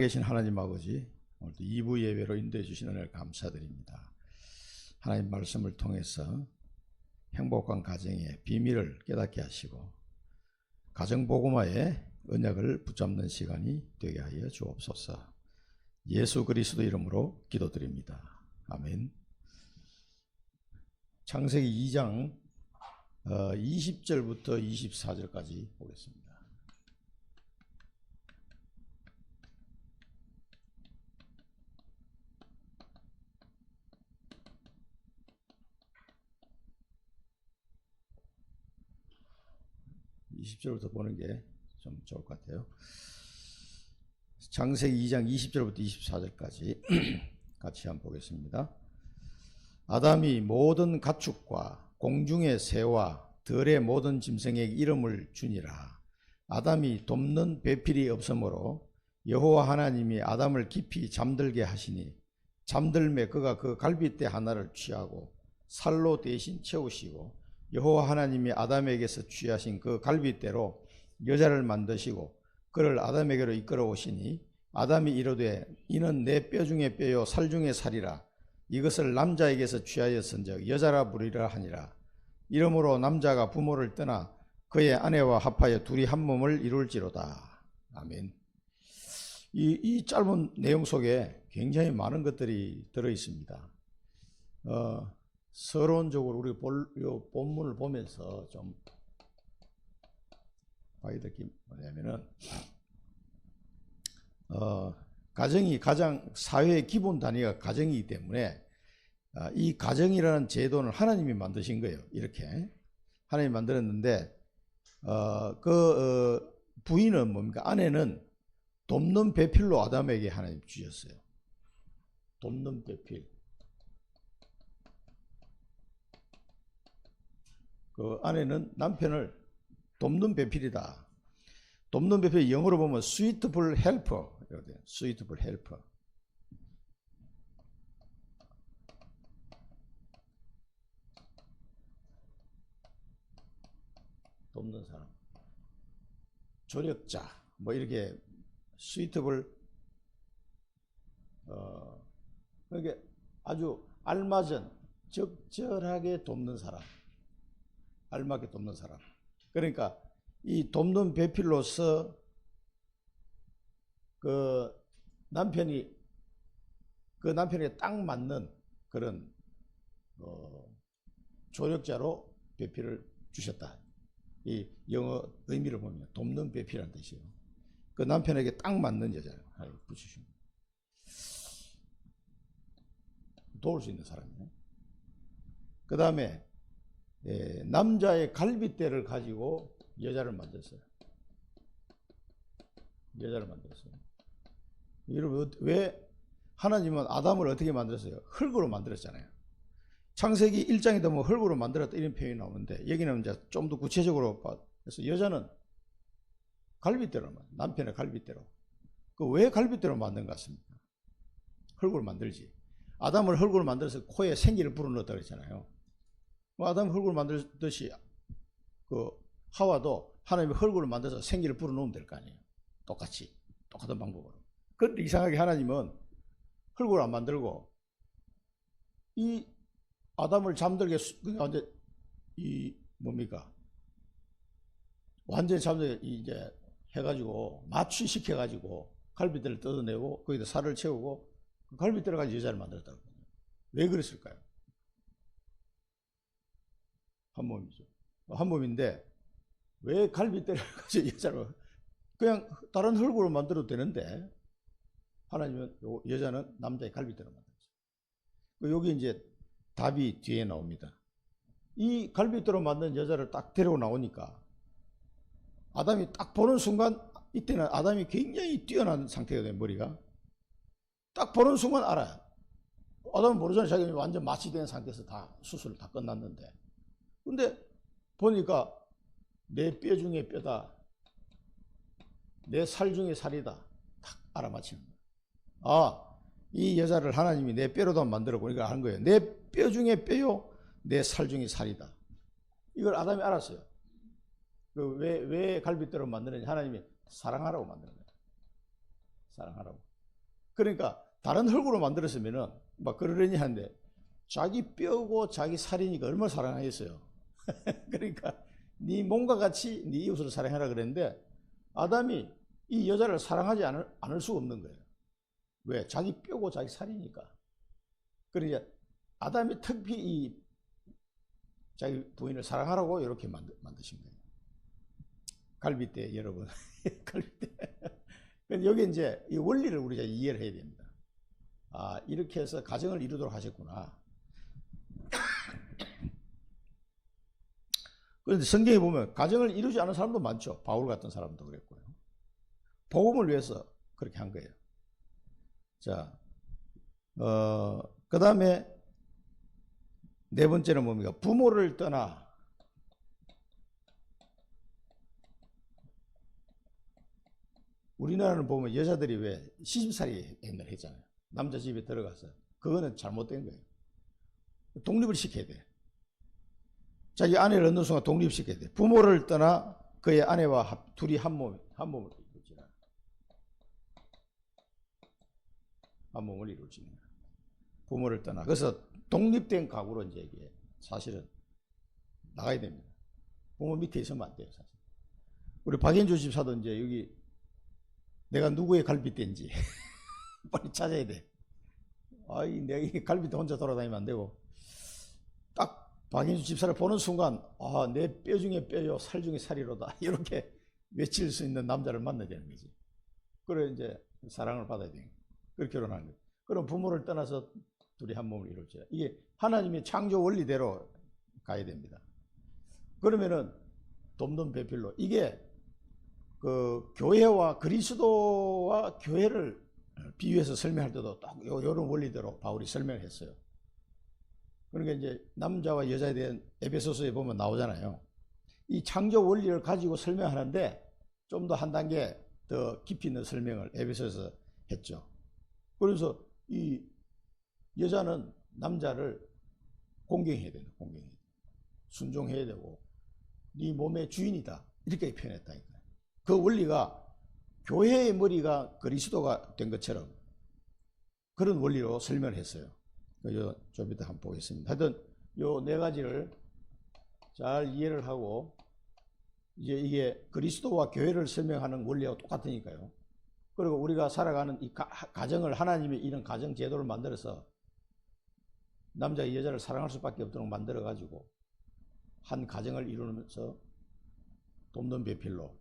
계신 하나님 아버지, 오늘도 2부 예배로 인도해 주신 은혜를 감사드립니다. 하나님 말씀을 통해서 행복한 가정의 비밀을 깨닫게 하시고 가정복음화의 언약을 붙잡는 시간이 되게 하여 주옵소서. 예수 그리스도 이름으로 기도드립니다. 아멘. 창세기 2장 20절부터 24절까지 보겠습니다. (20절부터) 보는 게 좀 좋을 것 같아요. 창세기 2장 20절부터 24절까지 같이 한번 보겠습니다. 아담이 모든 가축과 공중의 새와 들의 모든 짐승에게 이름을 주니라. 아담이 돕는 배필이 없으므로 여호와 하나님이 아담을 깊이 잠들게 하시니 잠들매 그가 그 갈빗대 하나를 취하고 살로 대신 채우시고 여호와 하나님이 아담에게서 취하신 그 갈빗대로 여자를 만드시고 그를 아담에게로 이끌어 오시니 아담이 이르되 이는 내 뼈 중에 뼈요 살 중에 살이라. 이것을 남자에게서 취하였은즉 여자라 부르리라 하니라. 이러므로 남자가 부모를 떠나 그의 아내와 합하여 둘이 한 몸을 이룰지로다. 아멘. 이 짧은 내용 속에 굉장히 많은 것들이 들어 있습니다. 서론적으로 우리 본문을 보면서 좀 봐야 될 게 뭐냐면은 가정이 가장 사회의 기본 단위가 가정이기 때문에 이 가정이라는 제도는 하나님이 만드신 거예요. 이렇게 하나님이 만들었는데 부인은 뭡니까? 아내는 돕는 배필로 아담에게 하나님 주셨어요. 돕는 배필. 그 아내는 남편을 돕는 배필이다. 돕는 배필 영어로 보면 suitable helper. suitable helper. 돕는 사람. 조력자. 뭐 이렇게 suitable 그러니까 아주 알맞은 적절하게 돕는 사람. 알맞게 돕는 사람. 그러니까 이 돕는 배필로서 그 남편에게 딱 맞는 그런 조력자로 배필을 주셨다. 이 영어 의미를 보면 돕는 배필이라는 뜻이에요. 그 남편에게 딱 맞는 여자를 붙이신 거예요. 도울 수 있는 사람이에요. 그 다음에 남자의 갈빗대를 가지고 여자를 만들었어요. 여러분, 왜 하나님은 아담을 어떻게 만들었어요? 흙으로 만들었잖아요. 창세기 1장에 보면 흙으로 만들었다 이런 표현이 나오는데 여기는 이제 좀 더 구체적으로 그래서 여자는 갈빗대로 남편의 갈빗대로. 왜 갈빗대로 만든 것 같습니까? 흙으로 만들지. 아담을 흙으로 만들어서 코에 생기를 불어넣었다 그랬잖아요. 아담 흙으로 만들듯이 하와도 하나님이 흙으로 만들어서 생기를 불어넣으면 될 거 아니에요. 똑같은 방법으로. 그런데 이상하게 하나님은 흙으로 안 만들고 이 아담을 잠들게 완전히 잠들게 이제 해가지고 마취시켜가지고 갈빗대를 뜯어내고 거기다 살을 채우고 그 갈빗대를 가지고 여자를 만들었다고. 왜 그랬을까요? 한 몸이죠. 한 몸인데 왜 갈빗대를 가지고 여자를 그냥 다른 흙으로 만들어도 되는데 하나님은 여자는 남자의 갈빗대로 만들었어요. 여기 이제 답이 뒤에 나옵니다. 이 갈빗대로 만든 여자를 딱 데리고 나오니까 아담이 딱 보는 순간 이때는 아담이 굉장히 뛰어난 상태가 된 머리가 딱 보는 순간 알아요. 아담은 모르잖아요. 자기는 완전 마취된 상태에서 다 수술 다 끝났는데 근데 보니까 내 뼈 중에 뼈다. 내 살 중에 살이다. 딱 알아맞히는 거예요. 이 여자를 하나님이 내 뼈로도 만들어 보니까 아는 거예요. 내 뼈 중에 뼈요. 내 살 중에 살이다. 이걸 아담이 알았어요. 왜 갈빗대로 만드는지 하나님이 사랑하라고 만드는 거예요. 사랑하라고. 그러니까 다른 흙으로 만들었으면은 막 그러려니 하는데 자기 뼈고 자기 살이니까 얼마나 사랑하겠어요. 그러니까 네 몸과 같이 네 이웃을 사랑하라 그랬는데 아담이 이 여자를 사랑하지 않을 수가 없는 거예요. 왜? 자기 뼈고 자기 살이니까. 그러니까 아담이 특히 이 자기 부인을 사랑하라고 이렇게 만드신 거예요. 갈빗대 여러분. 갈빗대. 여기 이제 이 원리를 우리가 이해를 해야 됩니다. 아, 이렇게 해서 가정을 이루도록 하셨구나. 그런데 성경에 보면 가정을 이루지 않은 사람도 많죠. 바울 같은 사람도 그랬고요. 복음을 위해서 그렇게 한 거예요. 자, 그 다음에 네 번째는 뭡니까? 부모를 떠나 우리나라는 보면 여자들이 왜 시집살이 옛날에 했잖아요. 남자 집에 들어가서. 그거는 잘못된 거예요. 독립을 시켜야 돼. 자기 아내를 얻는 순간 독립시켜야 돼. 부모를 떠나 그의 아내와 둘이 한 몸을 이루지라. 한 몸을 이루지라. 부모를 떠나. 그래서 독립된 가구로 이제 이게 사실은 나가야 됩니다. 부모 밑에 있으면 안 돼요, 사실. 우리 박연주 집사도 이제 여기 내가 누구의 갈빗대인지 빨리 찾아야 돼. 아이, 내가 갈빗대 혼자 돌아다니면 안 되고. 딱 박인수 집사를 보는 순간, 아, 내 뼈 중에 뼈요, 살 중에 살이로다. 이렇게 외칠 수 있는 남자를 만나야 되는 거지. 그래, 이제 사랑을 받아야 되는 거예요. 그렇게 결혼하는 거예요. 그럼 부모를 떠나서 둘이 한 몸을 이룰지. 이게 하나님의 창조 원리대로 가야 됩니다. 그러면은 돕는 배필로. 이게 그 교회와 그리스도와 교회를 비유해서 설명할 때도 딱 이런 원리대로 바울이 설명을 했어요. 그러니까 이제 남자와 여자에 대한 에베소서에 보면 나오잖아요. 이 창조 원리를 가지고 설명하는데 좀 더 한 단계 더 깊이 있는 설명을 에베소에서 했죠. 그래서 이 여자는 남자를 공경해야 된다. 공경해야 돼. 순종해야 되고 네 몸의 주인이다. 이렇게 표현했다니까요. 그 원리가 교회의 머리가 그리스도가 된 것처럼 그런 원리로 설명을 했어요. 좀 이따 한번 보겠습니다. 하여튼 요 네 가지를 잘 이해를 하고 이제 이게 그리스도와 교회를 설명하는 원리하고 똑같으니까요. 그리고 우리가 살아가는 이 가정을 하나님의 이런 가정 제도를 만들어서 남자 여자를 사랑할 수밖에 없도록 만들어 가지고 한 가정을 이루면서 돕는 배필로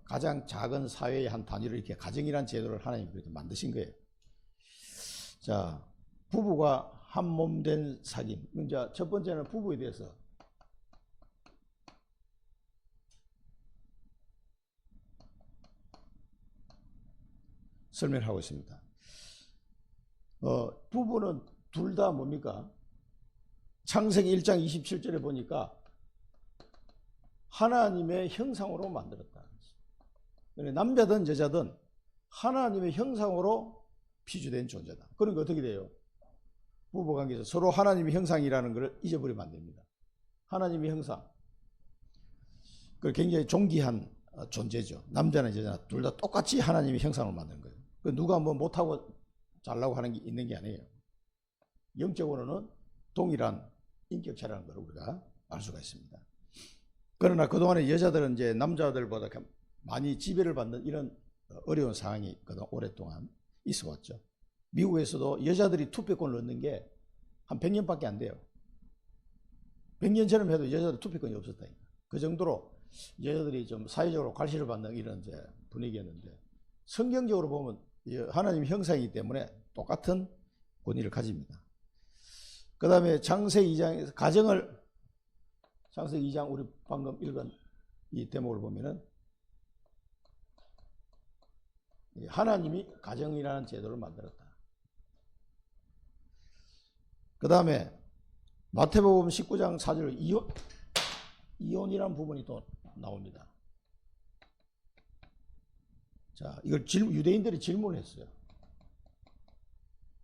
가장 작은 사회의 한 단위로 이렇게 가정이란 제도를 하나님이 그렇게 만드신 거예요. 자, 부부가 한 몸 된 사귐. 이제 첫 번째는 부부에 대해서 설명을 하고 있습니다. 부부는 둘 다 뭡니까? 창세기 1장 27절에 보니까 하나님의 형상으로 만들었다. 남자든 여자든 하나님의 형상으로 피주된 존재다. 그러니까 어떻게 돼요? 부부관계에서 서로 하나님의 형상이라는 걸 잊어버리면 안 됩니다. 하나님의 형상. 그 굉장히 존귀한 존재죠. 남자나 여자나 둘 다 똑같이 하나님의 형상을 만드는 거예요. 누가 뭐 못하고 잘나고 하는 게 있는 게 아니에요. 영적으로는 동일한 인격체라는 걸 우리가 알 수가 있습니다. 그러나 그동안에 여자들은 이제 남자들보다 많이 지배를 받는 이런 어려운 상황이 그동안 오랫동안 있어 왔죠. 미국에서도 여자들이 투표권을 얻는 게 한 100년밖에 안 돼요. 100년처럼 해도 여자들 투표권이 없었다니까. 그 정도로 여자들이 좀 사회적으로 관심을 받는 이런 이제 분위기였는데 성경적으로 보면 하나님 형상이기 때문에 똑같은 권위를 가집니다. 그 다음에 창세기 2장에서 창세기 2장 우리 방금 읽은 이 대목을 보면은 하나님이 가정이라는 제도를 만들었다. 그 다음에 마태복음 19장 4절 이혼이라는 부분이 또 나옵니다. 자, 이걸 유대인들이 질문을 했어요.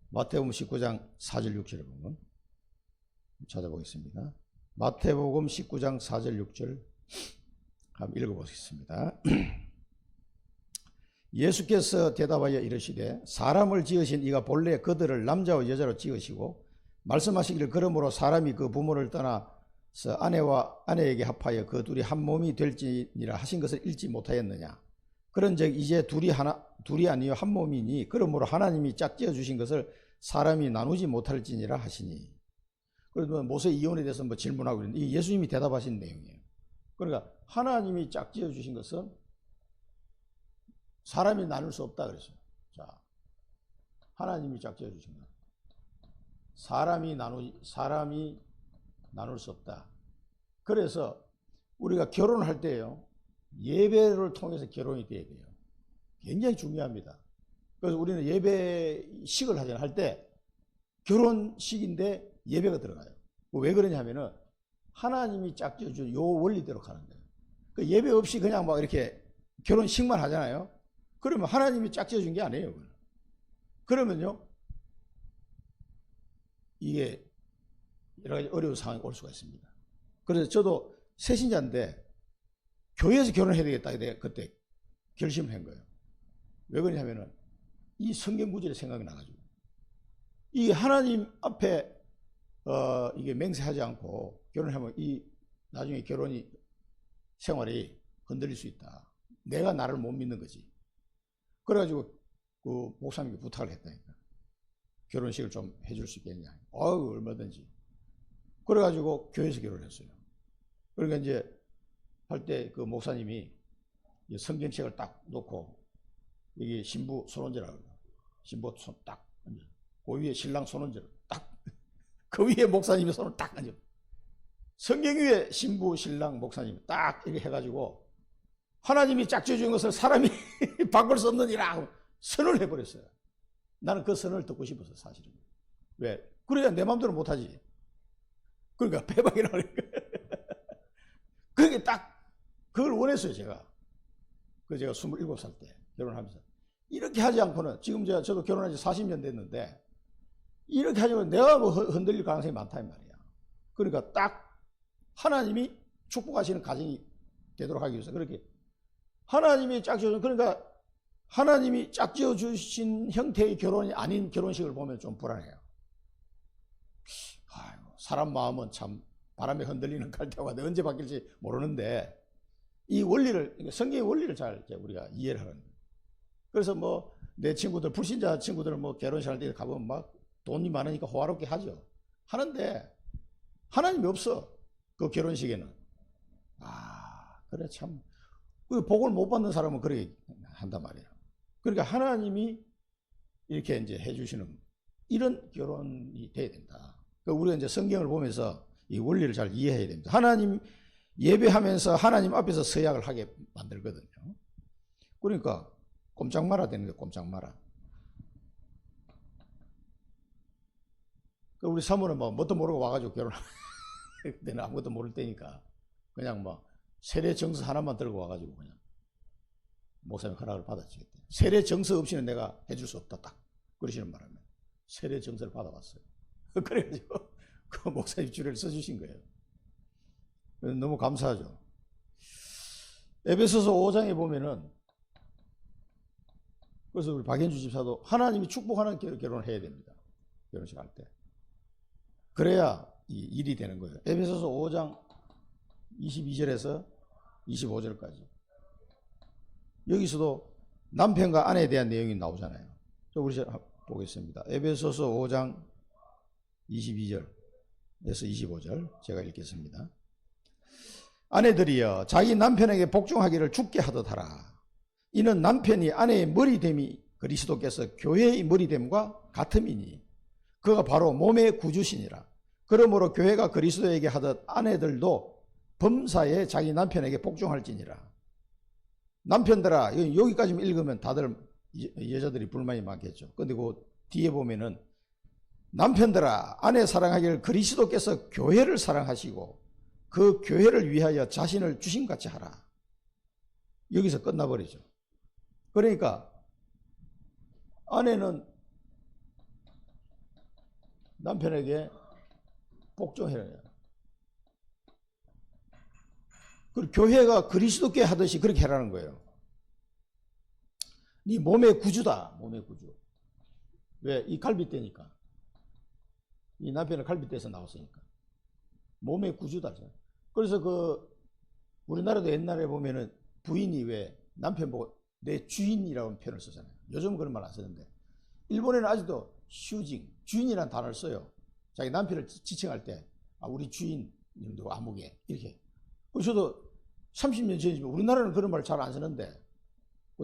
마태복음 19장 4절 6절을 보면 찾아보겠습니다. 마태복음 19장 4절 6절 한번 읽어보겠습니다. 예수께서 대답하여 이르시되 사람을 지으신 이가 본래 그들을 남자와 여자로 지으시고 말씀하시기를 그러므로 사람이 그 부모를 떠나서 아내와 아내에게 합하여 그 둘이 한 몸이 될지니라 하신 것을 읽지 못하였느냐. 그런즉 이제 둘이 아니요 한 몸이니 그러므로 하나님이 짝지어 주신 것을 사람이 나누지 못할지니라 하시니. 그래서 모세 이혼에 대해서 뭐 질문하고 있는데 이 예수님이 대답하신 내용이에요. 그러니까 하나님이 짝지어 주신 것은 사람이 나눌 수 없다 그랬어요. 자, 하나님이 짝지어 주신 것. 사람이 나눌 수 없다. 그래서 우리가 결혼할 때요, 예배를 통해서 결혼이 돼야 돼요. 굉장히 중요합니다. 그래서 우리는 예배식을 하잖아요. 할 때 결혼식인데 예배가 들어가요. 왜 그러냐면은 하나님이 짝지어 준 요 원리대로 가는 거예요. 그 예배 없이 그냥 막 이렇게 결혼식만 하잖아요. 그러면 하나님이 짝지어 준 게 아니에요. 그러면요, 이게 여러 가지 어려운 상황이 올 수가 있습니다. 그래서 저도 새신자인데 교회에서 결혼해야 되겠다 그때 결심을 한 거예요. 왜 그러냐면은 이 성경 구절이 생각이 나가지고 이게 하나님 앞에 이게 맹세하지 않고 결혼하면 이 나중에 결혼이 생활이 흔들릴 수 있다. 내가 나를 못 믿는 거지. 그래가지고 그 목사님께 부탁을 했다니까. 결혼식을 좀 해줄 수 있겠냐. 얼마든지. 그래가지고 교회에서 결혼했어요. 그러니까 이제 할 때 그 목사님이 성경책을 딱 놓고 여기 신부 손언제라고 그래요. 신부 손 딱 얹어. 그 위에 신랑 손언제를 딱. 그 위에 목사님의 손을 딱 얹어. 성경 위에 신부, 신랑, 목사님 딱 이렇게 해가지고 하나님이 짝지어 준 것을 사람이 바꿀 수 없느니라 하고 선을 해버렸어요. 나는 그 선을 듣고 싶었어, 사실은. 왜? 그래야 내 마음대로 못하지. 그러니까 배박이라고 그러니까. 그게 딱 그걸 원했어요, 제가. 그 제가 27살 때 결혼하면서. 이렇게 하지 않고는 지금 저도 결혼한 지 40년 됐는데 이렇게 하지 않고 내가 뭐 흔들릴 가능성이 많다 이 말이야. 그러니까 딱 하나님이 축복하시는 가정이 되도록 하기 위해서 그렇게 하나님이 짝지어 그러니까 하나님이 짝지어 주신 형태의 결혼이 아닌 결혼식을 보면 좀 불안해요. 아이고, 사람 마음은 참 바람에 흔들리는 갈대와 언제 바뀔지 모르는데 이 원리를 성경의 원리를 잘 우리가 이해를 하는 거예요. 그래서 뭐 내 친구들 불신자 친구들은 뭐 결혼식 할 때 가보면 막 돈이 많으니까 호화롭게 하죠. 하는데 하나님이 없어 그 결혼식에는. 아 그래 참 그 복을 못 받는 사람은 그렇게 한단 말이에요. 그러니까 하나님이 이렇게 이제 해주시는 이런 결혼이 돼야 된다. 그러니까 우리가 이제 성경을 보면서 이 원리를 잘 이해해야 됩니다. 하나님 예배하면서 하나님 앞에서 서약을 하게 만들거든요. 그러니까 꼼짝 말아야 되는데 꼼짝 말아. 그러니까 우리 사모는 뭐 뭣도 모르고 와가지고 결혼하는 그때는 아무것도 모를 때니까 그냥 뭐 세례 정서 하나만 들고 와가지고 그냥 목사님 허락을 받았지. 세례 정서 없이는 내가 해줄 수 없다 딱 그러시는 바람에 세례 정서를 받아왔어요. 그래가지고 그 목사님 주례를 써주신 거예요. 너무 감사하죠. 에베소서 5장에 보면은 그래서 우리 박현주 집사도 하나님이 축복하는 결혼을 해야 됩니다. 결혼식 할 때. 그래야 이 일이 되는 거예요. 에베소서 5장 22절에서 25절까지. 여기서도 남편과 아내에 대한 내용이 나오잖아요. 우리 보겠습니다. 에베소서 5장 22절에서 25절 제가 읽겠습니다. 아내들이여 자기 남편에게 복종하기를 죽게 하듯 하라. 이는 남편이 아내의 머리됨이 그리스도께서 교회의 머리됨과 같음이니 그가 바로 몸의 구주시니라. 그러므로 교회가 그리스도에게 하듯 아내들도 범사에 자기 남편에게 복종할지니라. 남편들아, 여기까지만 읽으면 다들 여자들이 불만이 많겠죠. 근데 그 뒤에 보면은 남편들아 아내 사랑하기를 그리스도께서 교회를 사랑하시고 그 교회를 위하여 자신을 주심같이 하라. 여기서 끝나버리죠. 그러니까 아내는 남편에게 복종해야 해요. 그리고 교회가 그리스도께 하듯이 그렇게 하라는 거예요. 네 몸의 구주다. 몸의 구주. 왜? 이 갈빗대니까. 이 남편은 갈빗대에서 나왔으니까. 몸의 구주다. 그래서 우리나라도 옛날에 보면은 부인이 왜 남편 보고 내 주인이라는 표현을 쓰잖아요. 요즘은 그런 말 안 쓰는데. 일본에는 아직도 슈징, 주인이라는 단어를 써요. 자기 남편을 지칭할 때, 우리 주인님도 아무개, 이렇게. 저도 30년 전이지만 우리나라는 그런 말 잘 안 쓰는데,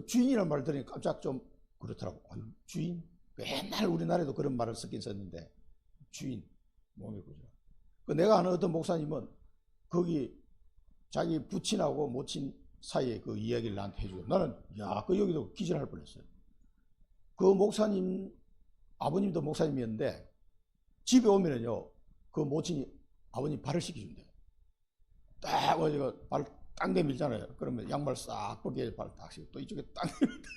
주인이라는 말 들으니 깜짝 좀 그렇더라고. 주인? 맨날 우리나라에도 그런 말을 쓰긴 썼는데, 주인, 몸의 구조. 내가 아는 어떤 목사님은 거기 자기 부친하고 모친 사이에 그 이야기를 나한테 해주고, 나는, 여기도 기절할 뻔했어요. 그 목사님, 아버님도 목사님이었는데, 집에 오면은요, 그 모친이 아버님 발을 씻겨준대요. 딱, 발 딱 내밀잖아요. 그러면 양말 싹 벗게 발을 딱 씻고, 또 이쪽에 딱 내밀대.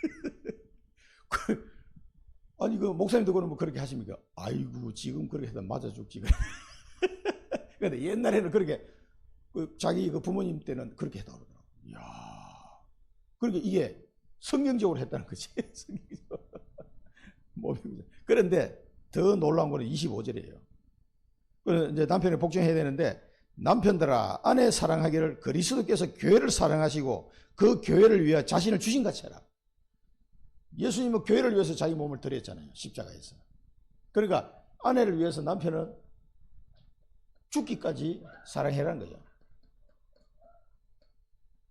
아니, 목사님도 그러면 그렇게 하십니까? 아이고, 지금 그렇게 해도 맞아 죽지. 근데 옛날에는 그렇게, 자기 부모님 때는 그렇게 했다고 그러더라고요. 이야. 그러니까 이게 성경적으로 했다는 거지. 성경적으로. 그런데 더 놀라운 거는 25절이에요. 그래서 이제 남편이 복종해야 되는데, 남편들아 아내 사랑하기를 그리스도께서 교회를 사랑하시고 그 교회를 위해 자신을 주신같이 해라. 예수님은 교회를 위해서 자기 몸을 드렸잖아요. 십자가에서. 그러니까 아내를 위해서 남편은 죽기까지 사랑해라는 거예요.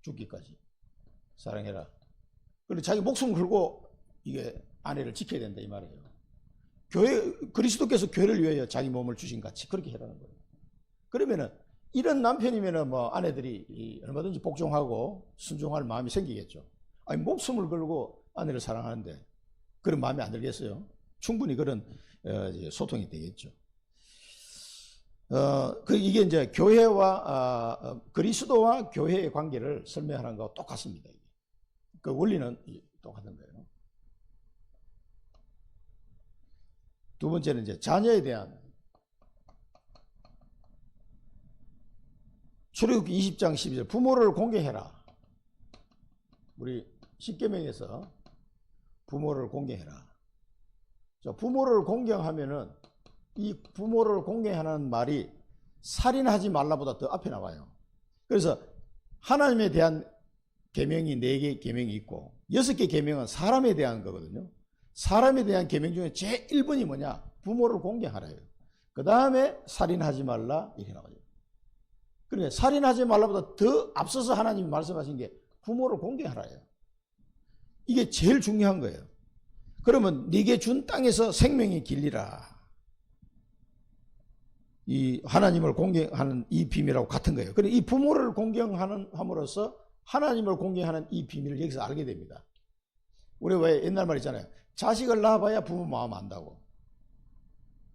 죽기까지 사랑해라. 그리고 자기 목숨 걸고 이게 아내를 지켜야 된다 이 말이에요. 그리스도께서 교회를 위하여 자기 몸을 주신 같이 그렇게 해라는 거예요. 그러면은 이런 남편이면은 아내들이 얼마든지 복종하고 순종할 마음이 생기겠죠. 아니 목숨을 걸고 아내를 사랑하는데 그런 마음이 안 들겠어요? 충분히 그런 소통이 되겠죠. 이게 이제 교회와 그리스도와 교회의 관계를 설명하는 것과 똑같습니다. 그 원리는 똑같은 거예요. 두 번째는 이제 자녀에 대한 출애굽기 20장 12절 부모를 공경해라. 우리 십계명에서 부모를 공경해라. 부모를 공경하면은 이 부모를 공경하는 말이 살인하지 말라보다 더 앞에 나와요. 그래서 하나님에 대한 계명이 4개 계명이 있고 6개 계명은 사람에 대한 거거든요. 사람에 대한 계명 중에 제일 1번이 뭐냐? 부모를 공경하라요. 그 다음에 살인하지 말라 이렇게 나와요. 그러니까 살인하지 말라보다 더 앞서서 하나님이 말씀하신 게 부모를 공경하라요. 이게 제일 중요한 거예요. 그러면 네게 준 땅에서 생명이 길리라. 이 하나님을 공경하는 이 비밀하고 같은 거예요. 그래서 이 부모를 공경함으로써 하나님을 공경하는 이 비밀을 여기서 알게 됩니다. 우리 왜 옛날 말 있잖아요. 자식을 낳아봐야 부모 마음 안다고.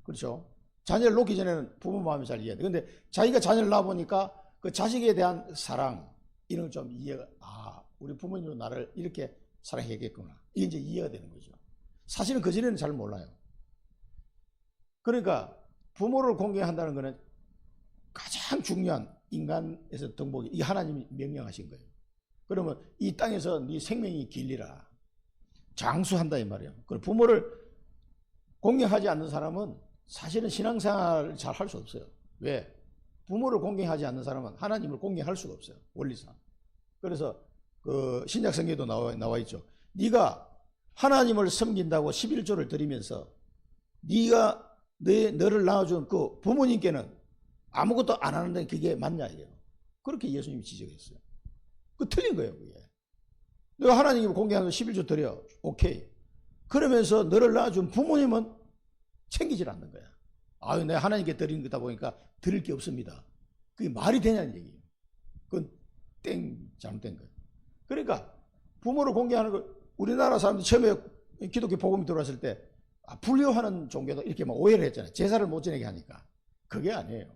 그렇죠? 자녀를 놓기 전에는 부모 마음이 잘 이해돼. 근데 자기가 자녀를 낳아보니까 그 자식에 대한 사랑 이런 걸 좀 이해가 우리 부모님도 나를 이렇게 사랑했겠구나. 이게 이제 이해가 되는 거죠. 사실은 그전에는 잘 몰라요. 그러니까 부모를 공경한다는 것은 가장 중요한 인간에서 덕목이 이 하나님이 명령하신 거예요. 그러면 이 땅에서 네 생명이 길리라. 장수한다 이 말이에요. 그럼 부모를 공경하지 않는 사람은 사실은 신앙생활을 잘 할 수 없어요. 왜? 부모를 공경하지 않는 사람은 하나님을 공경할 수가 없어요. 원리상. 그래서 그 신약 성경에도 나와 있죠. 네가 하나님을 섬긴다고 11조를 드리면서 네가 너를 낳아준 그 부모님께는 아무것도 안 하는데 그게 맞냐 이게요. 그렇게 예수님이 지적했어요. 그 틀린 거예요. 그게. 내가 하나님을 공경하면서 11조 드려. 오케이. 그러면서 너를 낳아준 부모님은 챙기질 않는 거야. 내가 하나님께 드리는 거다 보니까 드릴 게 없습니다. 그게 말이 되냐는 얘기예요. 그건 잘못된 거예요. 그러니까 부모를 공경하는 거 우리나라 사람들이 처음에 기독교 복음이 들어왔을 때 불효하는 종교도 이렇게 막 오해를 했잖아요. 제사를 못 지내게 하니까. 그게 아니에요.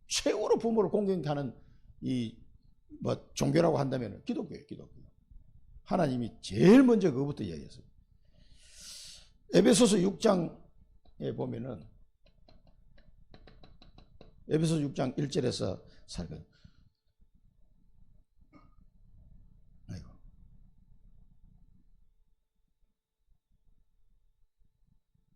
최고로 부모를 공경하는 종교라고 한다면 기독교예요. 기독교. 하나님이 제일 먼저 그거부터 이야기했어요. 에베소서 6장에 보면은 에베소서 6장 1절에서 살거든요.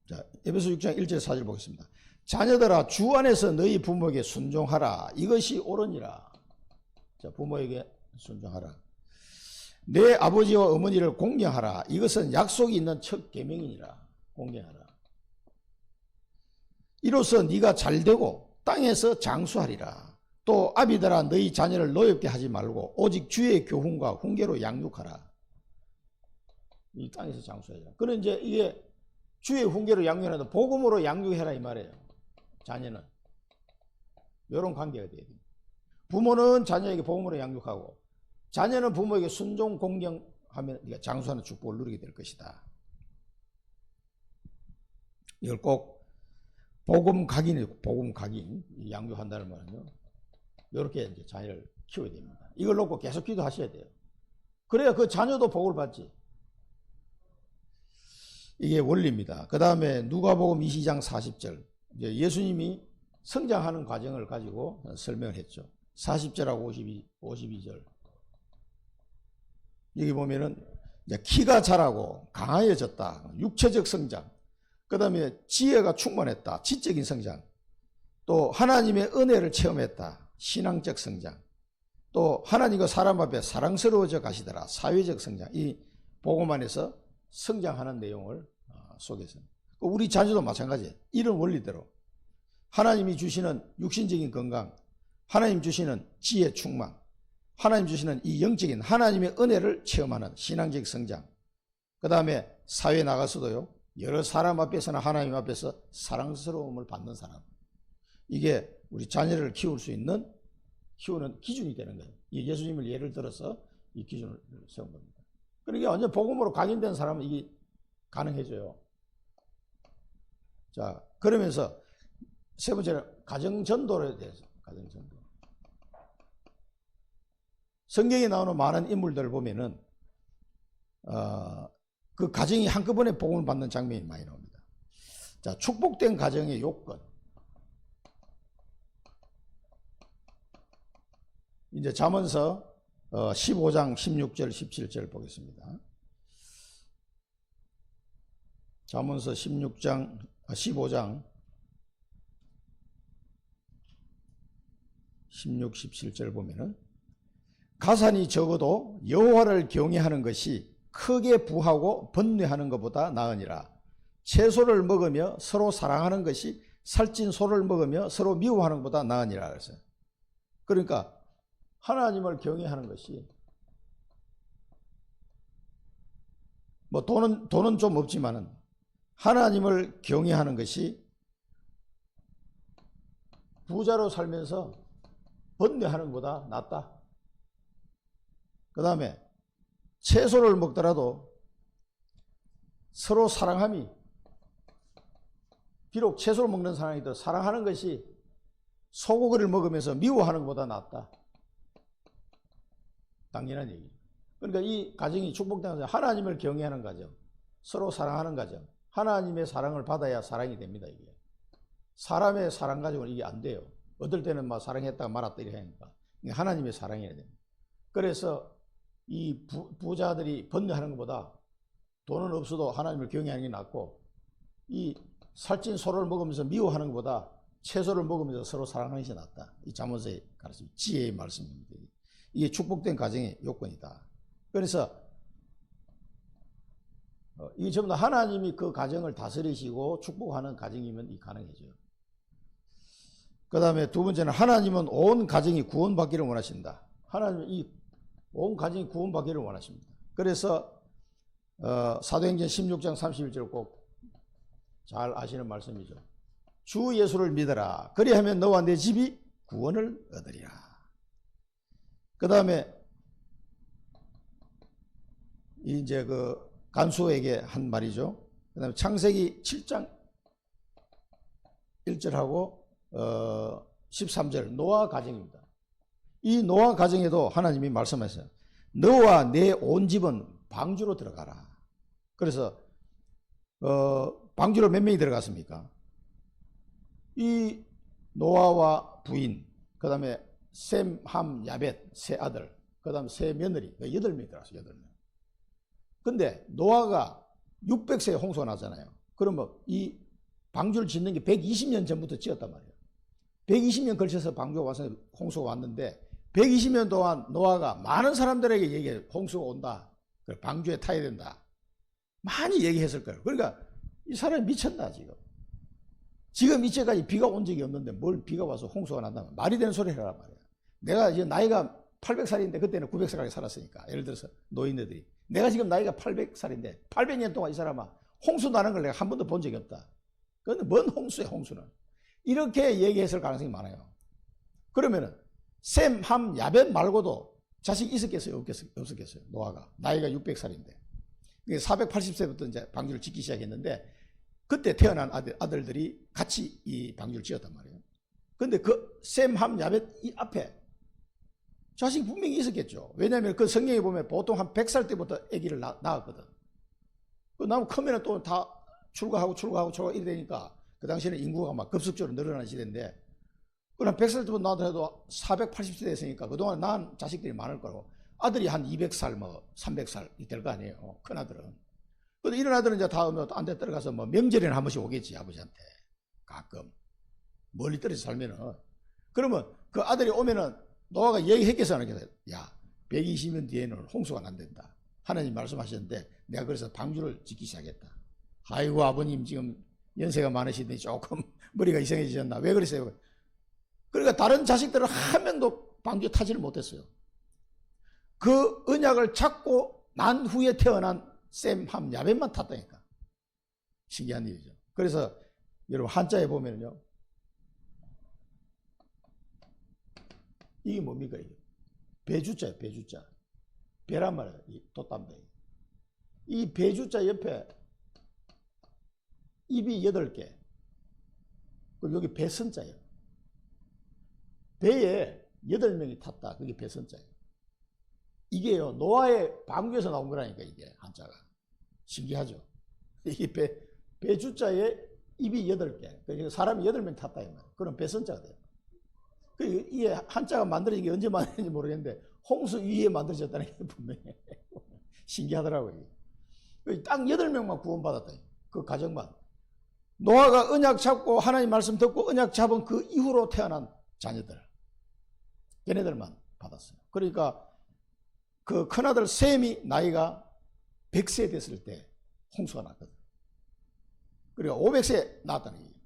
자, 에베소 6장 1절 4절 보겠습니다. 자녀들아 주 안에서 너희 부모에게 순종하라. 이것이 옳으니라. 자, 부모에게 순종하라. 내 아버지와 어머니를 공경하라. 이것은 약속이 있는 첫 계명이니라. 공경하라. 이로써 네가 잘되고 땅에서 장수하리라. 또 아비들아 너희 자녀를 노엽게 하지 말고 오직 주의 교훈과 훈계로 양육하라. 이 땅에서 장수하리라. 그는 이제 이게 주의 훈계로 양육하라. 복음으로 양육해라 이 말이에요. 자녀는 이런 관계가 돼야 됩니다. 부모는 자녀에게 복음으로 양육하고 자녀는 부모에게 순종 공경하면 네가 장수하는 축복을 누리게 될 것이다. 이걸 꼭 복음 각인 양육한다는 말은요. 이렇게 이제 자녀를 키워야 됩니다. 이걸 놓고 계속 기도하셔야 돼요. 그래야 그 자녀도 복을 받지. 이게 원리입니다. 그 다음에 누가복음 22장 40절. 이제 예수님이 성장하는 과정을 가지고 설명을 했죠. 40절하고 52절. 여기 보면은 이제 키가 자라고 강하여졌다. 육체적 성장. 그 다음에 지혜가 충만했다. 지적인 성장. 또 하나님의 은혜를 체험했다. 신앙적 성장. 또 하나님과 사람 앞에 사랑스러워져 가시더라. 사회적 성장. 이 복음 안에서 성장하는 내용을 속에서. 우리 자녀도 마찬가지예요. 이런 원리대로 하나님이 주시는 육신적인 건강, 하나님 주시는 지혜 충만, 하나님 주시는 이 영적인 하나님의 은혜를 체험하는 신앙적 성장. 그 다음에 사회에 나가서도요. 여러 사람 앞에서나 하나님 앞에서 사랑스러움을 받는 사람. 이게 우리 자녀를 키우는 기준이 되는 거예요. 예수님을 예를 들어서 이 기준을 세운 겁니다. 그러니까 완전 복음으로 각인된 사람은 이게 가능해져요. 자, 그러면서 세 번째는 가정전도에 대해서. 가정전도. 성경에 나오는 많은 인물들을 보면은 그 가정이 한꺼번에 복음을 받는 장면이 많이 나옵니다. 자, 축복된 가정의 요건. 이제 잠언서 15장 16절 17절 보겠습니다. 잠언서 15장 16, 17절 보면은 가산이 적어도 여호와를 경외하는 것이 크게 부하고 번뇌하는 것보다 나으니라. 채소를 먹으며 서로 사랑하는 것이 살찐 소를 먹으며 서로 미워하는 것보다 나으니라. 그래서 그러니까 하나님을 경외하는 것이 뭐 돈은 좀 없지만은 하나님을 경외하는 것이 부자로 살면서 번뇌하는 것보다 낫다. 그 다음에 채소를 먹더라도 서로 사랑함이, 비록 채소를 먹는 사람이도 사랑하는 것이 소고기를 먹으면서 미워하는 것보다 낫다. 당연한 얘기죠. 그러니까 이 가정이 축복된 가정, 하나님을 경외하는 가정, 서로 사랑하는 가정, 하나님의 사랑을 받아야 사랑이 됩니다. 이게 사람의 사랑 가지고는 이게 안 돼요. 어떨 때는 막 사랑했다가 말았다 이렇게 하니까 하나님의 사랑이어야 됩니다. 그래서 이 부자들이 번뇌하는 것보다 돈은 없어도 하나님을 경외하는 게 낫고, 이 살찐 소를 먹으면서 미워하는 것보다 채소를 먹으면서 서로 사랑하는 것이 낫다. 이 잠언서의 가르침, 지혜의 말씀입니다. 이게 축복된 가정의 요건이다. 그래서 이게 전부 다 하나님이 그 가정을 다스리시고 축복하는 가정이면 이 가능해져요. 그 다음에 두 번째는 하나님은 온 가정이 구원받기를 원하신다. 하나님은 이 온 가정이 구원받기를 원하십니다. 그래서 사도행전 16장 31절 꼭 잘 아시는 말씀이죠. 주 예수를 믿어라. 그리하면 너와 내 집이 구원을 얻으리라. 그 다음에 이제 그 간수에게 한 말이죠. 그 다음에 창세기 7장 1절하고 13절 노아 가정입니다. 이 노아 가정에도 하나님이 말씀하셨어요. 너와 내 온 집은 방주로 들어가라. 그래서 방주로 몇 명이 들어갔습니까? 이 노아와 부인, 그 다음에 셈, 함, 야벳 세 아들, 그 다음에 세 며느리, 8명이 들어갔어요. 8명. 근데 노아가 600세에 홍수가 나잖아요. 그러면 이 방주를 짓는 게 120년 전부터 지었단 말이에요. 120년 걸쳐서 방주가 와서 홍수가 왔는데 120년 동안 노아가 많은 사람들에게 얘기해. 홍수가 온다. 방주에 타야 된다. 많이 얘기했을 거예요. 그러니까 이 사람이 미쳤다 지금. 지금 이때까지 비가 온 적이 없는데 뭘 비가 와서 홍수가 난다면 말이 되는 소리 해라 말이야. 내가 이제 나이가 800살인데 그때는 900살까지 살았으니까. 예를 들어서 노인네들이. 내가 지금 나이가 800살인데 800년 동안 이 사람아 홍수 나는 걸 내가 한 번도 본 적이 없다. 그런데 뭔 홍수야 홍수는. 이렇게 얘기했을 가능성이 많아요. 그러면은 셈, 함, 야벳 말고도 자식이 있었겠어요? 없었겠어요? 노아가. 나이가 600살인데. 480세부터 이제 방주를 짓기 시작했는데 그때 태어난 아들들이 같이 이 방주를 지었단 말이에요. 근데 그 셈, 함, 야벳 이 앞에 자식이 분명히 있었겠죠. 왜냐하면 그 성경에 보면 보통 한 100살 때부터 아기를 낳았거든. 그 나면 크면은 또 다 출가하고 이래 되니까 그 당시에는 인구가 막 급속적으로 늘어나는 시대인데 그럼 100살 때부터 낳아도 480세 됐으니까 그동안 낳은 자식들이 많을 거고 아들이 한 200살 뭐 300살 될 거 아니에요. 큰 아들은. 근데 이런 아들은 이제 다 안 데 떨어가서 뭐 명절에는 한 번씩 오겠지 아버지한테 가끔 멀리 떨어져 살면은. 그러면 그 아들이 오면은 노아가 얘기했겠어 안 했겠어? 야 120년 뒤에는 홍수가 난단다. 하나님 말씀하셨는데 내가 그래서 방주를 짓기 시작했다. 아이고 아버님 지금 연세가 많으시더니 조금 머리가 이상해지셨나? 왜 그러세요? 그러니까 다른 자식들은 한 명도 방주에 타지를 못했어요. 그 언약을 잡고 난 후에 태어난 셈, 함, 야벳만 탔다니까. 신기한 일이죠. 그래서 여러분 한자에 보면요. 이게 뭡니까 이게? 배주자예요. 배주자. 배란 말이에요. 이 돛담배. 이 배주자 옆에 입이 8개. 그리고 여기 배선자예요. 배에 8명이 탔다. 그게 배선자예요. 이게요, 노아의 방주에서 나온 거라니까, 이게, 한자가. 신기하죠? 이게 배주자에 입이 8개. 그러니까 사람이 8명 탔다, 이 말이에요. 그럼 배선자가 돼요. 이게 한자가 만들어진 게 언제 만들어진지 모르겠는데, 홍수 위에 만들어졌다는 게 분명히. 신기하더라고요. 딱 8명만 구원받았다. 그 가정만. 노아가 언약 잡고 하나님 말씀 듣고 언약 잡은 그 이후로 태어난 자녀들. 걔네들만 받았어요. 그러니까 그 큰아들 셈이 나이가 100세 됐을 때 홍수가 났거든. 그러니까 500세 낳았다는 얘기예요.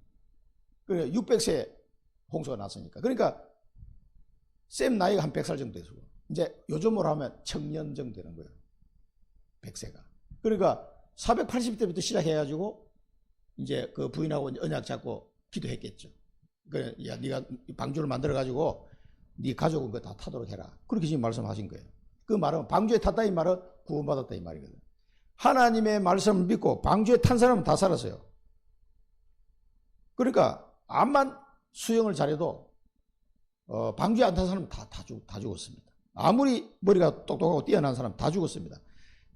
그러니까 600세 홍수가 났으니까. 그러니까 셈 나이가 한 100살 정도 되고 이제 요즘으로 하면 청년 정도 되는 거예요. 100세가. 그러니까 480대부터 시작해가지고 이제 그 부인하고 언약 잡고 기도했겠죠. 그래, 야, 네가 방주를 만들어가지고 네 가족은 그거 다 타도록 해라. 그렇게 지금 말씀하신 거예요. 그 말은 방주에 탔다 이 말은 구원받았다 이 말이거든. 하나님의 말씀을 믿고 방주에 탄 사람은 다 살았어요. 그러니까 암만 수영을 잘해도 방주에 안 탄 사람은 다 죽었습니다. 아무리 머리가 똑똑하고 뛰어난 사람 다 죽었습니다.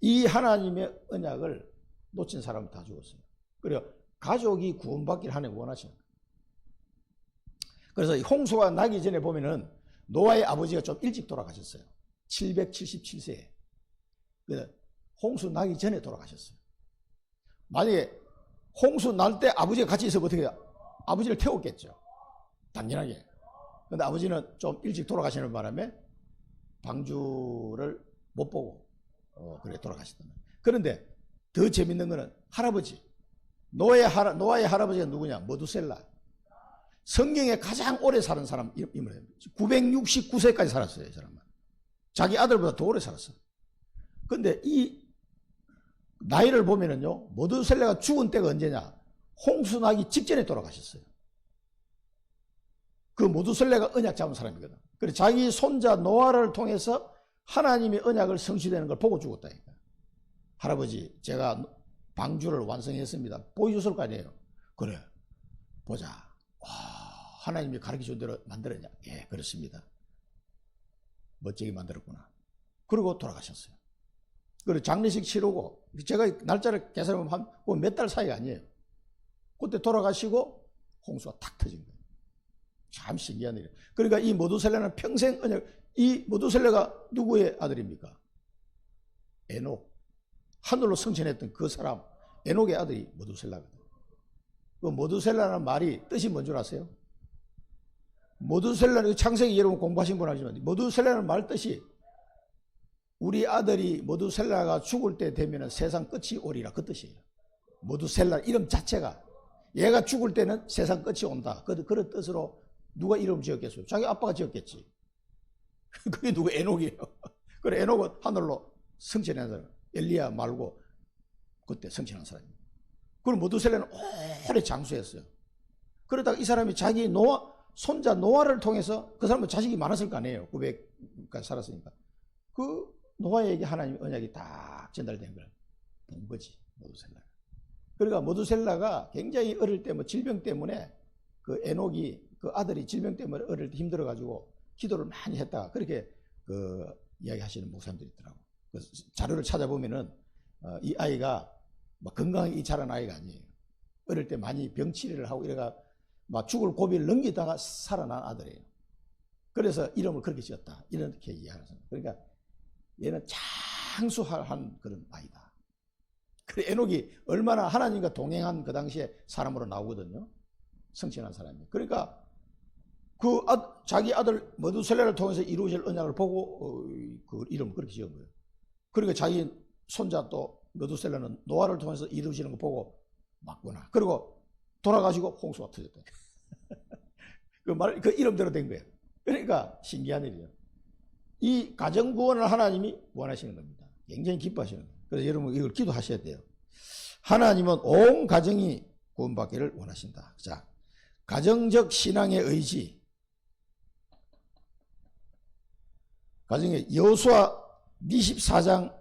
이 하나님의 언약을 놓친 사람은 다 죽었어요. 그리고 가족이 구원받기를 하나님 원하시는 거예요. 그래서 홍수가 나기 전에 보면은 노아의 아버지가 좀 일찍 돌아가셨어요. 777세에. 홍수 나기 전에 돌아가셨어요. 만약에 홍수 날 때 아버지가 같이 있으면 어떻게 해요? 아버지를 태웠겠죠. 당연하게. 근데 아버지는 좀 일찍 돌아가시는 바람에 방주를 못 보고 그래 돌아가셨단 말이에요. 그런데 더 재밌는 거는 할아버지. 노아의 할아버지가 누구냐? 머두셀라. 성경에 가장 오래 사는 사람 인물이에요. 969세까지 살았어요. 이 사람은. 자기 아들보다 더 오래 살았어요. 근데 이 나이를 보면은요, 머두셀라가 죽은 때가 언제냐? 홍수 나기 직전에 돌아가셨어요. 그 머두셀라가 언약 잡은 사람이거든. 그래서 자기 손자 노아를 통해서 하나님의 언약을 성취되는 걸 보고 죽었다니까. 할아버지, 제가 방주를 완성했습니다. 보여줬을 거 아니에요. 그래, 보자. 와, 하나님이 가르쳐준 대로 만들었냐? 예, 그렇습니다. 멋지게 만들었구나. 그리고 돌아가셨어요. 그리고 장례식 치르고, 제가 날짜를 계산하면 한 몇 달 사이가 아니에요. 그때 돌아가시고 홍수가 탁 터진 거예요. 참 신기한 일이에요. 그러니까 이 머두셀라는 평생 언약, 이 머두셀라가 누구의 아들입니까? 에녹. 하늘로 승천했던 그 사람, 에녹의 아들이 머두셀라거든. 그 모두셀라라는 말이 뜻이 뭔 줄 아세요? 모두셀라는 창세기 여러분 공부하신 분 알지만 모두셀라는 말 뜻이 우리 아들이 모두셀라가 죽을 때 되면 세상 끝이 오리라 그 뜻이에요. 모두셀라 이름 자체가 얘가 죽을 때는 세상 끝이 온다. 그런 뜻으로 누가 이름 지었겠어요? 자기 아빠가 지었겠지. 그게 누구 에녹이에요. 그래 에녹은 하늘로 승천한 사람. 엘리야 말고 그때 승천한 사람입니다. 그리고 모두셀라는 오래 장수했어요. 그러다가 이 사람이 자기 손자 노아를 통해서 그 사람은 자식이 많았을 거 아니에요. 900까지 살았으니까. 그 노아에게 하나님의 언약이 딱 전달된 걸 본 거지, 모두셀라. 그러니까 모두셀라가 굉장히 어릴 때 뭐 질병 때문에 그 에녹이 그 아들이 질병 때문에 어릴 때 힘들어가지고 기도를 많이 했다가 그렇게 그 이야기하시는 목사님들이 있더라고. 그 자료를 찾아보면은 이 아이가 막 건강하게 자란 아이가 아니에요. 어릴 때 많이 병치레를 하고 이래가 막 죽을 고비를 넘기다가 살아난 아들이에요. 그래서 이름을 그렇게 지었다. 이렇게 이야기하는 거예요. 그러니까 얘는 장수한 그런 아이다. 그래 에녹이 얼마나 하나님과 동행한 그 당시에 사람으로 나오거든요. 성취한 사람이. 그러니까 그 자기 아들 모두셀라를 통해서 이루어질 언약을 보고 그 이름을 그렇게 지은 거예요. 그러니까 자기 손자 또 모두셀라는 노아를 통해서 이루어지는 거 보고 맞구나. 그리고 돌아가시고 홍수가 터졌다. 그 이름대로 된 거예요. 그러니까 신기한 일이에요. 이 가정 구원을 하나님이 원하시는 겁니다. 굉장히 기뻐하시는 거예요. 그래서 여러분 이걸 기도하셔야 돼요. 하나님은 온 가정이 구원받기를 원하신다. 자, 가정적 신앙의 의지. 가정의 여호수아 24장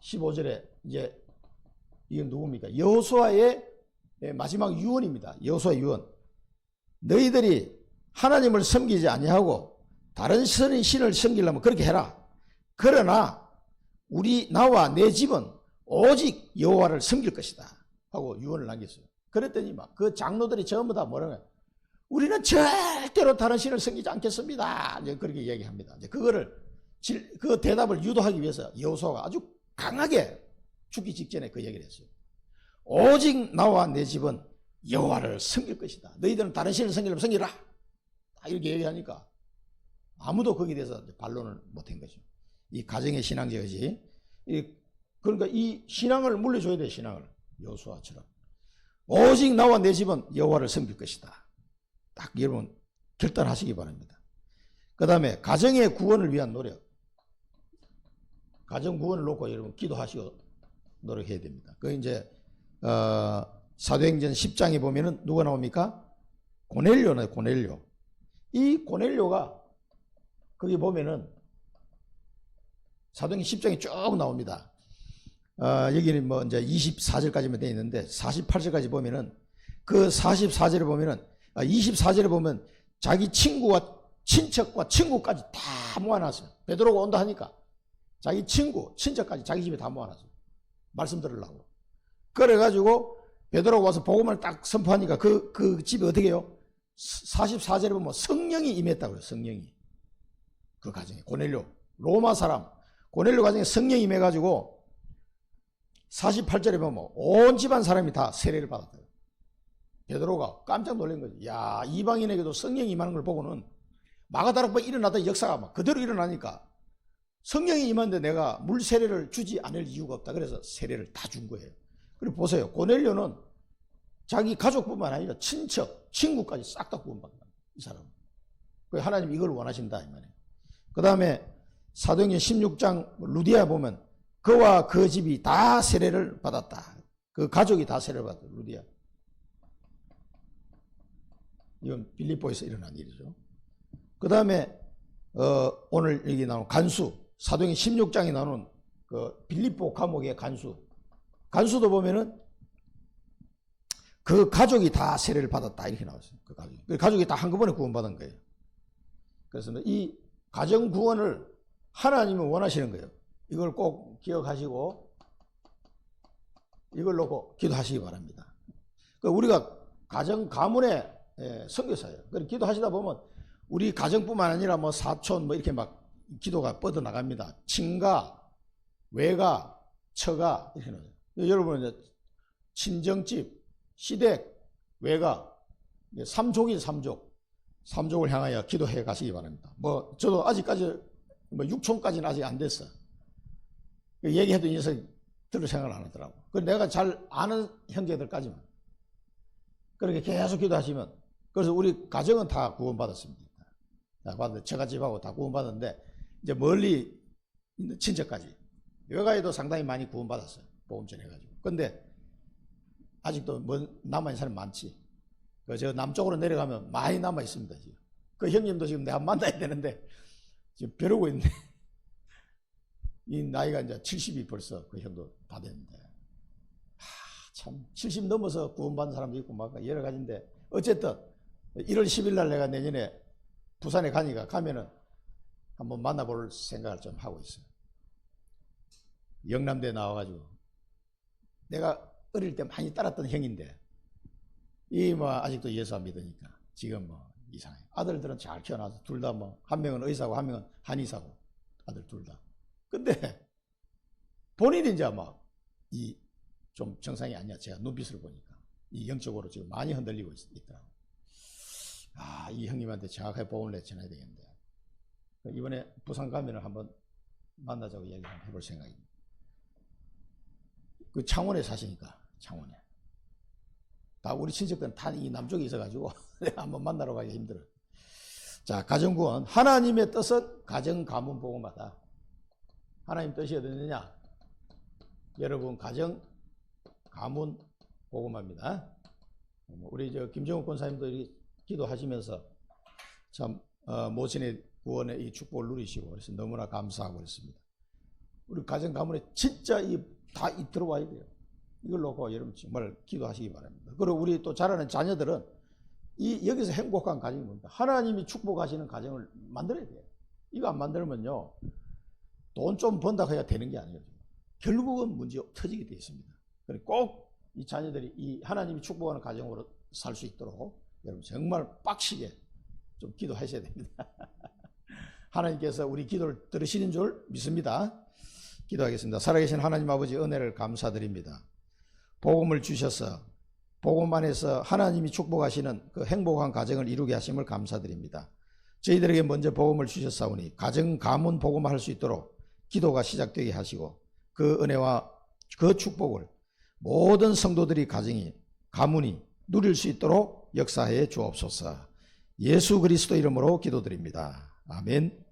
15절에 이제 이건 누굽니까? 여호수아의 마지막 유언입니다. 여호수아 유언. 너희들이 하나님을 섬기지 아니하고 다른 신을 섬기려면 그렇게 해라. 그러나 나와 내 집은 오직 여호와를 섬길 것이다 하고 유언을 남겼어요. 그랬더니 막 그 장로들이 전부 다 뭐라고요? 우리는 절대로 다른 신을 섬기지 않겠습니다. 이제 그렇게 얘기합니다. 이제 그 대답을 유도하기 위해서 여호수아가 아주 강하게 죽기 직전에 그 얘기를 했어요. 오직 나와 내 집은 여호와를 섬길 것이다. 너희들은 다른 신을 섬기려면 섬기라. 이렇게 얘기하니까 아무도 거기에 대해서 반론을 못한 거죠. 이 가정의 신앙적이지. 그러니까 이 신앙을 물려줘야 돼. 신앙을 여호수아처럼. 오직 나와 내 집은 여호와를 섬길 것이다. 딱 여러분 결단하시기 바랍니다. 그 다음에 가정의 구원을 위한 노력. 가정 구원을 놓고 여러분 기도하시고 노력해야 됩니다. 그 이제 사도행전 10장에 보면은 누가 나옵니까? 고넬료네, 고넬료. 이 고넬료가 거기 보면은 사도행전 10장에 쭉 나옵니다. 여기는 뭐 이제 24절까지만 되어 있는데 48절까지 보면은 그 44절에 보면은 24절에 보면 자기 친구와 친척과 친구까지 다 모아놨어요. 베드로가 온다 하니까 자기 친구, 친척까지 자기 집에 다 모아놨어요. 말씀 들으려고. 그래가지고 베드로가 와서 복음을 딱 선포하니까 그 집에 어떻게 해요? 44절에 보면 성령이 임했다고 그래요. 성령이. 그 가정에. 고넬료. 로마 사람. 고넬료 가정에 성령이 임해가지고 48절에 보면 온 집안 사람이 다 세례를 받았대요. 베드로가 깜짝 놀란 거지. 야, 이방인에게도 성령이 임하는 걸 보고는 마가다락방 일어났던 역사가 막 그대로 일어나니까 성령이 임하는데 내가 물 세례를 주지 않을 이유가 없다. 그래서 세례를 다 준 거예요. 그리고 보세요. 고넬료는 자기 가족뿐만 아니라 친척, 친구까지 싹 다 구원받는다. 이 사람은. 하나님 이걸 원하신다. 이 말이에요. 그 다음에 사도행전 16장 루디아 보면 그와 그 집이 다 세례를 받았다. 그 가족이 다 세례를 받았다. 루디아. 이건 빌립보에서 일어난 일이죠. 그 다음에 오늘 여기 나온 간수. 사도행전 16장에 나오는 그 빌립보 감옥의 간수도 보면은 그 가족이 다 세례를 받았다 이렇게 나왔어요. 그 가족이 다 한꺼번에 구원받은 거예요. 그래서 이 가정 구원을 하나님은 원하시는 거예요. 이걸 꼭 기억하시고 이걸 놓고 기도하시기 바랍니다. 우리가 가정 가문의 선교사예요. 그래서 기도하시다 보면 우리 가정뿐만 아니라 뭐 사촌 뭐 이렇게 막 기도가 뻗어 나갑니다. 친가, 외가, 처가 이렇게 나와요. 여러분 이제 친정집, 시댁, 외가, 삼족이 삼족. 삼족을 향하여 기도해 가시기 바랍니다. 뭐 저도 아직까지 뭐 육촌까지는 아직 안 됐어. 얘기해도 이 녀석이 들을 생각을 안 하더라고. 그 내가 잘 아는 형제들까지만. 그렇게 계속 기도하시면, 그래서 우리 가정은 다 구원받았습니다. 처가 집하고 다 구원받았는데, 이제 멀리 있는 친척까지, 외가에도 상당히 많이 구원받았어요. 복음 전해가지고. 근데 아직도 남아있는 사람 많지. 저 남쪽으로 내려가면 많이 남아 있습니다. 지금. 그 형님도 지금 내가 만나야 되는데 지금 벼르고 있네. 이 나이가 이제 70이 벌써 그 형도 다 됐는데. 참 70 넘어서 구원받는 사람도 있고 막 여러 가지인데, 어쨌든 1월 10일 날 내가 내년에 부산에 가면은 한번 만나볼 생각을 좀 하고 있어요. 영남대에 나와가지고 내가 어릴 때 많이 따랐던 형인데, 뭐 아직도 예수 안 믿으니까 지금 뭐 이상해. 아들들은 잘 키워놔서 둘 다 뭐 한 명은 의사고 한 명은 한의사고, 아들 둘 다. 근데 본인이 이제 막 이 좀 정상이 아니야. 제가 눈빛을 보니까 이 영적으로 지금 많이 흔들리고 있더라고. 이 형님한테 정확하게 복음을 전해야 되겠는데, 이번에 부산 가면은 한번 만나자고 이야기 한번 해볼 생각입니다. 그 창원에 사시니까, 창원에. 다 우리 친척들은 다 이 남쪽에 있어가지고 내가 한번 만나러 가기 힘들어. 자, 가정구원. 하나님의 뜻은 가정 가문 복음하다. 하나님 뜻이 어디느냐? 여러분 가정 가문 복음합니다. 우리 김정욱 권사님도 기도하시면서 참 모친의 구원의 이 축복을 누리시고 그래서 너무나 감사하고 그랬습니다. 우리 가정 가문에 진짜 다 들어와야 돼요. 이걸 놓고 여러분 정말 기도하시기 바랍니다. 그리고 우리 또 자라는 자녀들은 여기서 행복한 가정이 뭡니까? 하나님이 축복하시는 가정을 만들어야 돼요. 이거 안 만들면요, 돈 좀 번다 해야 되는 게 아니에요. 결국은 문제 터지게 되어 있습니다. 그래서 꼭 이 자녀들이 이 하나님이 축복하는 가정으로 살 수 있도록 여러분 정말 빡시게 좀 기도하셔야 됩니다. 하나님께서 우리 기도를 들으시는 줄 믿습니다. 기도하겠습니다. 살아계신 하나님 아버지, 은혜를 감사드립니다. 복음을 주셔서 복음 안에서 하나님이 축복하시는 그 행복한 가정을 이루게 하심을 감사드립니다. 저희들에게 먼저 복음을 주셨사오니 가정 가문 복음할 수 있도록 기도가 시작되게 하시고, 그 은혜와 그 축복을 모든 성도들이 가문이 누릴 수 있도록 역사해 주옵소서. 예수 그리스도 이름으로 기도드립니다. 아멘.